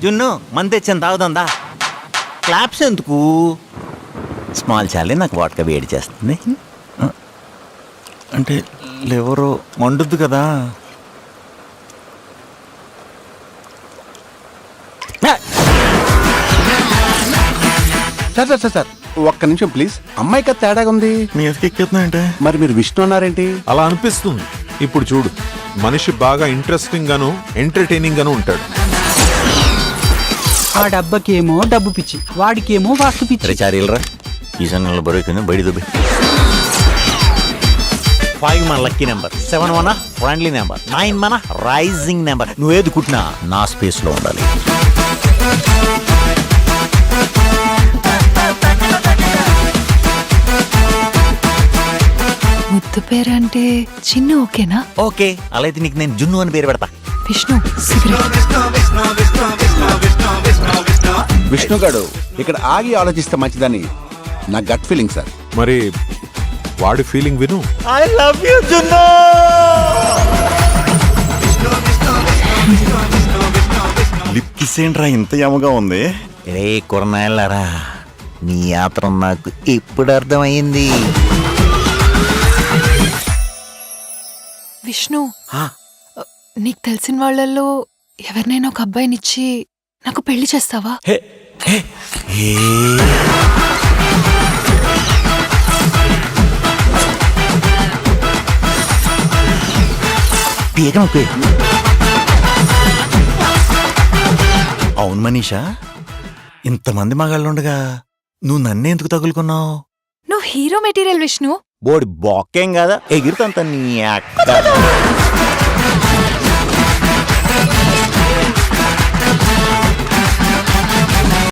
జున్ను మంది తెచ్చాను తాగుతుందా? క్లాప్స్ ఎందుకు? స్మాల్ చాలే, నాకు వాటక వేడి చేస్తుంది. అంటే ఎవరో మండుద్దు కదా. సార్ సార్ సార్ సార్ ఒక్క నిమిషం ప్లీజ్. అమ్మాయికి అది తేడాగా ఉంది. మీ ఎక్కిస్తున్నాయంటే మరి మీరు విష్ణు అన్నారేంటి? అలా అనిపిస్తుంది. ఇప్పుడు చూడు, మనిషి బాగా ఇంట్రెస్టింగ్ గాను ఎంటర్టైనింగ్ గాను ఉంటాడు. ఆ డబ్బకేమో డబ్బు పిచ్చి, వాడికేమో వాస్తు పిచ్చి. చారీలరా ఈ సంఘంలో బరువు బయట దుబ్బి. 5 మన లక్కీ నెంబర్, 7 మన ఫ్రెండ్లీ నెంబర్, 9 మన రైజింగ్ నెంబర్. నువ్వేది కుట్టినా నా స్పేస్ లో ఉండాలి. ముద్దు పేరంటే చిన్ను ఓకేనా? ఓకే, అలా అయితే నీకు నేను జున్ను అని పేరు పెడతా. విష్ణు సిగరెట్. విష్ణు గాడు ఇక్కడ ఆగి ఆలోచిస్తే మంచిదని నా గట్ ఫీలింగ్ సార్. మరి వాడి ఫీలింగ్ విను. ఐ లవ్ యు జున్ను. లిప్ కిస్ ఏంట్రా ఇంత యమగా ఉంది? రే కొరనాయలారా, నీ యాత్ర నాకు ఇప్పుడు అర్థమైంది. విష్ణు, నీకు తెలిసిన వాళ్ళల్లో ఎవరినైనా ఒక అబ్బాయినిచ్చి నాకు పెళ్లి చేస్తావా? అవును మనీషా, ఇంతమంది మగాళ్ళుండగా నువ్వు నన్నే ఎందుకు తగులుకున్నావు? నువ్వు హీరో మెటీరియల్ విష్ణు. బోడి బొక్కేం కదా, ఎగిరితంత నీ అక్క.